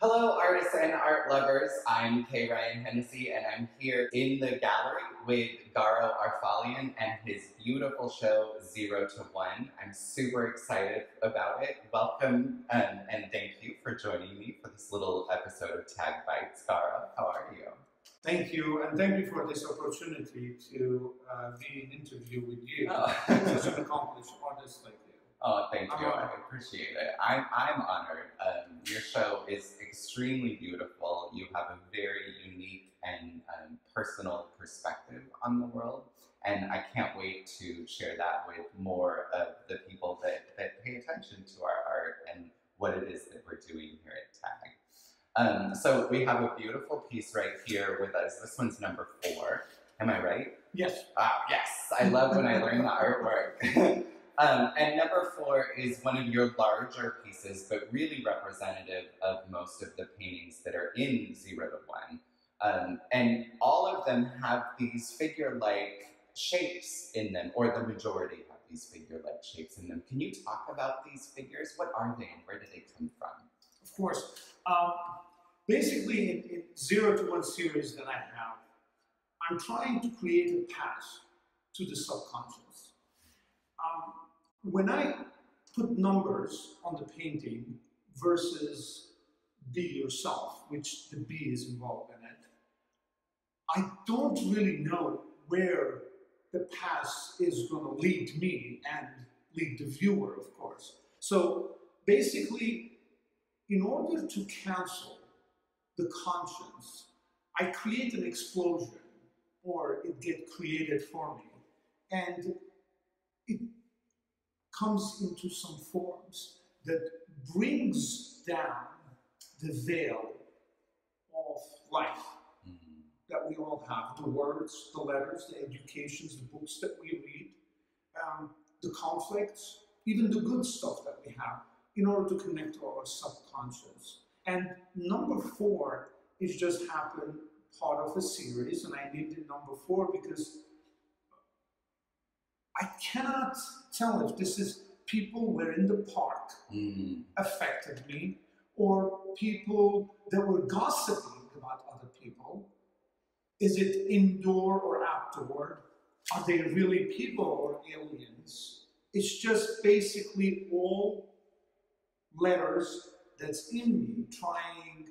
Hello, artists and art lovers. I'm K Ryan Henisey, and I'm here in the gallery with Garo Ourfalian and his beautiful show, 0 to 1. I'm super excited about it. Welcome, and thank you for joining me for this little episode of Tag Bytes. Garo, how are you? Thank you, and thank you for this opportunity to be in interview with you. Oh. Such an accomplished artist like you. Oh, thank you. I appreciate it. I'm honored. Your show is extremely beautiful. You have a very unique and personal perspective on the world, and I can't wait to share that with more of the people that pay attention to our art and what it is that we're doing here at Tag. So we have a beautiful piece right here with us. This one's number 4. Am I right? Yes. Yes. I love when I learn the artwork. And number 4 is one of your larger pieces, but really representative of most of the paintings that are in 0 to 1. And all of them have these figure-like shapes in them, or the majority have these figure-like shapes in them. Can you talk about these figures? What are they and where do they come from? Of course. Basically, in 0 to 1 series that I have, I'm trying to create a path to the subconscious. When I put numbers on the painting versus be yourself, which the B is involved in it, I don't really know where the path is going to lead me and lead the viewer, of course. So basically, in order to cancel the conscience, I create an explosion, or it gets created for me, and it comes into some forms that brings down the veil of life that we all have. The words, the letters, the educations, the books that we read, the conflicts, even the good stuff that we have, in order to connect to our subconscious. And number 4 is just happened part of a series, and I named it number 4 because I cannot tell if this is people were in the park affected me, or people that were gossiping about other people. Is it indoor or outdoor? Are they really people or aliens? It's just basically all letters that's in me trying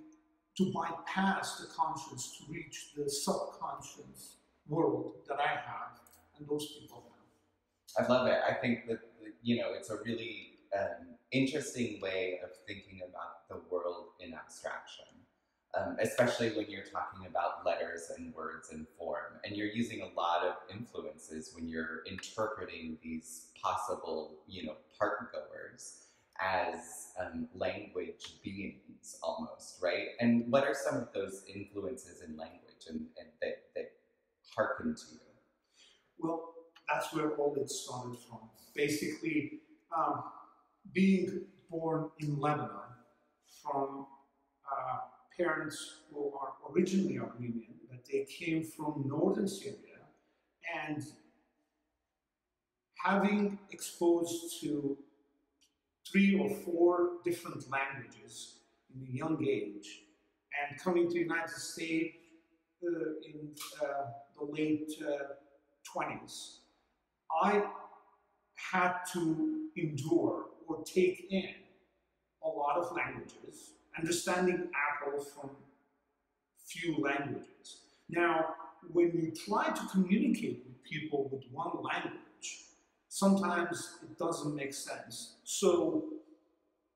to bypass the conscious to reach the subconscious world that I have and those people have. I love it. I think that, it's a really interesting way of thinking about the world in abstraction, especially when you're talking about letters and words and form. And you're using a lot of influences when you're interpreting these possible, park goers as language beings almost, right? And what are some of those influences in language and that hearken to you? Well, that's where all it started from. Basically, being born in Lebanon from parents who are originally Armenian, but they came from northern Syria, and having exposed to 3 or 4 different languages in a young age, and coming to the United States in the late 20s, I had to endure or take in a lot of languages, understanding Apple from few languages. Now, when you try to communicate with people with one language, sometimes it doesn't make sense. So,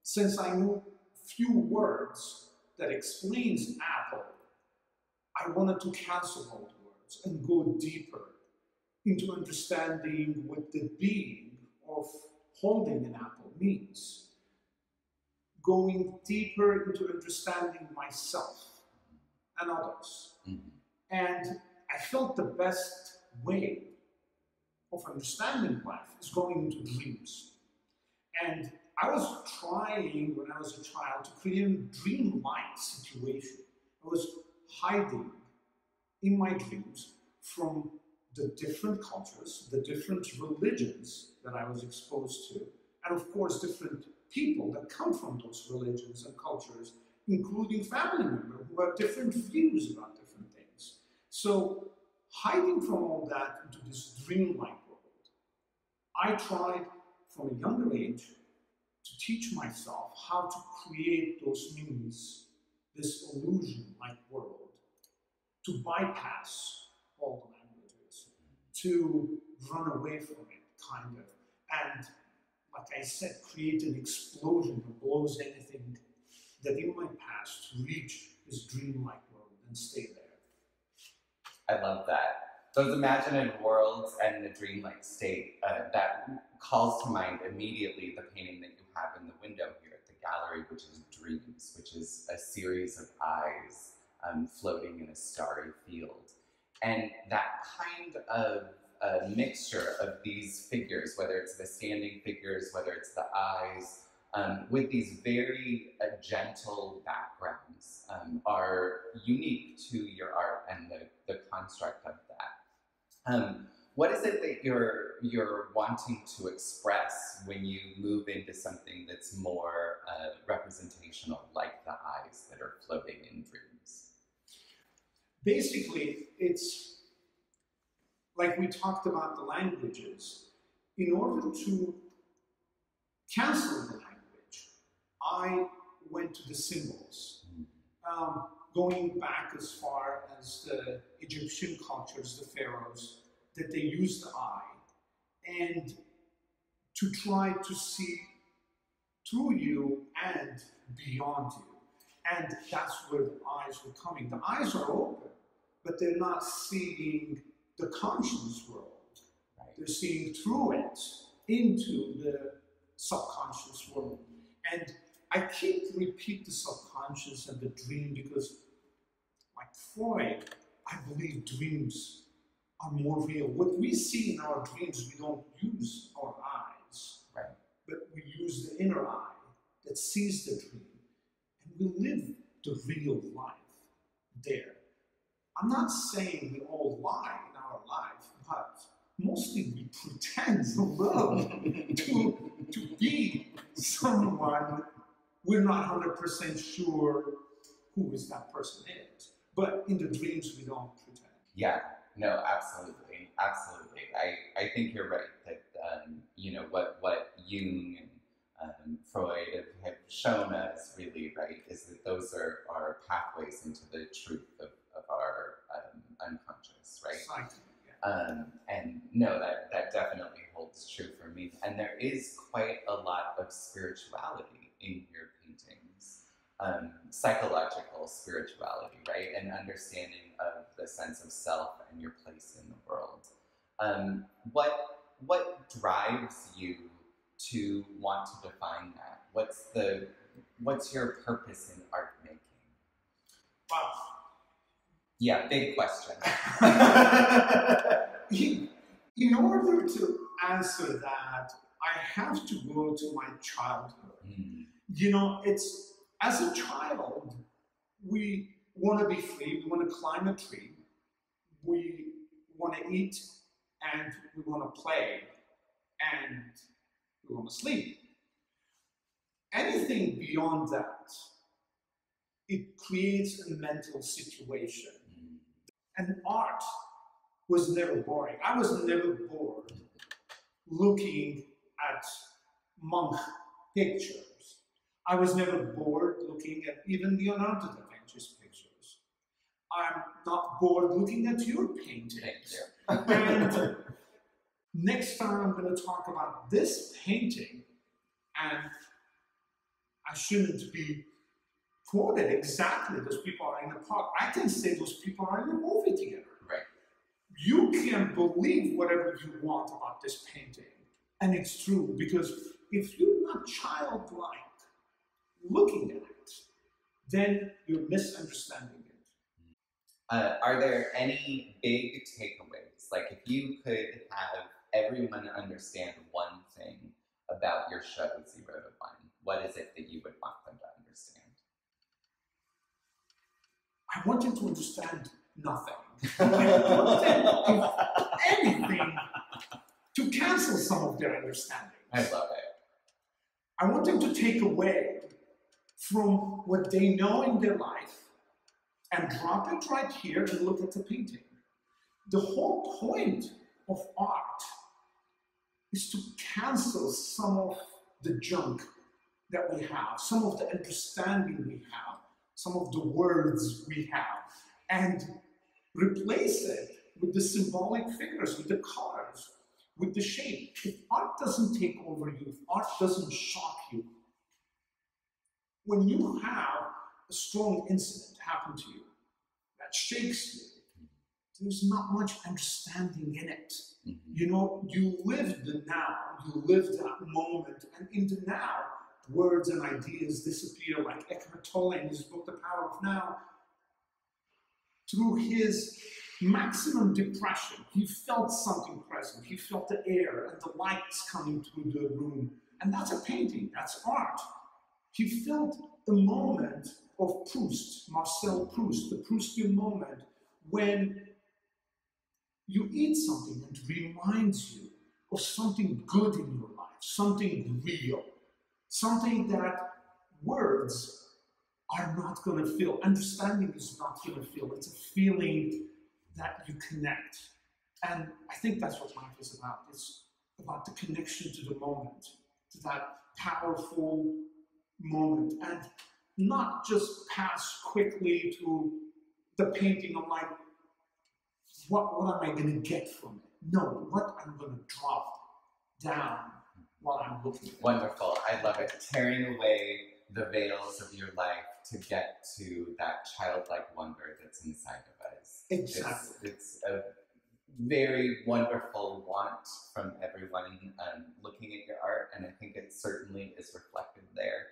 since I knew few words that explains Apple, I wanted to cancel all the words and go deeper into understanding what the being of holding an apple means. Going deeper into understanding myself and others. And I felt the best way of understanding life is going into dreams. And I was trying, when I was a child, to create a dream-like situation. I was hiding in my dreams from the different cultures, the different religions that I was exposed to, and of course different people that come from those religions and cultures, including family members who have different views about different things. So hiding from all that into this dreamlike world, I tried from a younger age to teach myself how to create those means, this illusion-like world, to bypass all the languages, to run away from it, kind of, and like I said, create an explosion that blows anything that in my past to reach this dreamlike world and stay there. I love that. Those imaginative worlds and the dreamlike state, that calls to mind immediately the painting that you have in the window here at the gallery, which is Dreams, which is a series of eyes floating in a starry field. And that kind of mixture of these figures, whether it's the standing figures, whether it's the eyes, with these very gentle backgrounds, are unique to your art and the construct of that. What is it that you're wanting to express when you move into something that's more representational, like the eyes that are floating in Dreams? Basically, it's like we talked about the languages. In order to cancel the language, I went to the symbols. Going back as far as the Egyptian cultures, the pharaohs, that they used the eye, and to try to see through you and beyond you. And that's where the eyes were coming. The eyes are open, but they're not seeing the conscious world. Right. They're seeing through it into the subconscious world. And I keep repeat the subconscious and the dream because, like Freud, I believe dreams are more real. What we see in our dreams, we don't use our eyes, right? But we use the inner eye that sees the dream, and we live the real life there. I'm not saying we all lie in our life, but mostly we pretend a little to be someone we're not 100% sure who is that person is. But in the dreams, we don't pretend. Yeah, no, absolutely, absolutely. I think you're right that you know what Jung and Freud have shown us really, right, is that those are pathways into the truth of our unconscious, right? Exactly. Yeah. And no, that definitely holds true for me. And there is quite a lot of spirituality in your paintings, psychological spirituality, right? And understanding of the sense of self and your place in the world. What drives you to want to define that? What's your purpose in art making? Wow. Yeah, big question. In order to answer that, I have to go to my childhood. You know, it's as a child, we want to be free, we want to climb a tree, we want to eat, and we want to play, and we want to sleep. Anything beyond that, it creates a mental situation. And art was never boring. I was never bored looking at monk pictures. I was never bored looking at even Leonardo da Vinci's pictures. I'm not bored looking at your paintings. And next time I'm going to talk about this painting, and I shouldn't be quoted exactly, those people are in the park. I can say those people are in a movie together. Right. You can believe whatever you want about this painting, and it's true, because if you're not childlike looking at it, then you're misunderstanding it. Are there any big takeaways? Like if you could have everyone understand one thing about your show, Zero to One, what is it that you would want them to understand? I want them to understand nothing. I want them, if anything, to cancel some of their understandings. I love it. I want them to take away from what they know in their life and drop it right here and look at the painting. The whole point of art is to cancel some of the junk that we have, some of the understanding we have, some of the words we have, and replace it with the symbolic figures, with the colors, with the shape. If art doesn't take over you, if art doesn't shock you, when you have a strong incident happen to you that shakes you, there's not much understanding in it. You know, you live the now, you live that moment, and in the now, words and ideas disappear, like Eckhart Tolle in his book, The Power of Now. Through his maximum depression, he felt something present. He felt the air and the lights coming through the room. And that's a painting, that's art. He felt the moment of Proust, Marcel Proust, the Proustian moment, when you eat something and it reminds you of something good in your life, something real, something that words are not going to feel, understanding is not going to feel. It's a feeling that you connect. And I think that's what life is about. It's about the connection to the moment, to that powerful moment, and not just pass quickly to the painting of like, what am I going to get from it? No, what I'm going to drop down while I'm looking at it. Wonderful. I love it. Tearing away the veils of your life to get to that childlike wonder that's inside of us. Exactly. It's a very wonderful want from everyone looking at your art, and I think it certainly is reflected there.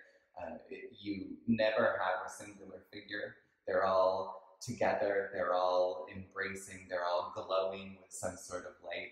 You never have a singular figure. They're all together, they're all embracing, they're all glowing with some sort of light,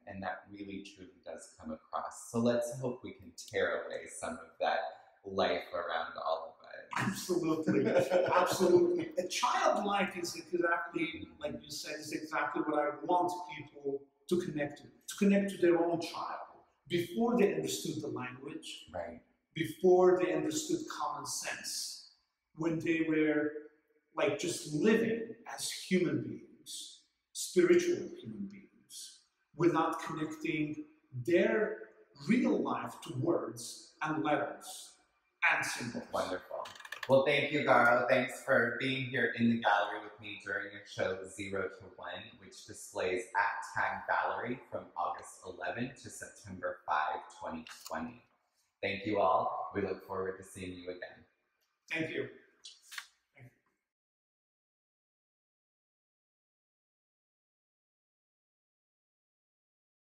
and that really truly does come across. So let's hope we can tear away some of that life around all of it. Absolutely, absolutely. A childlike is exactly, like you said, is exactly what I want people to connect to their own child, before they understood the language, right? Before they understood common sense, when they were like just living as human beings, spiritual human beings, without connecting their real life to words and letters and symbols. Wonderful. Well, thank you, Garo. Thanks for being here in the gallery with me during your show 0 to 1, which displays at Tag Gallery from August 11th to September 5, 2020. Thank you all. We look forward to seeing you again. Thank you.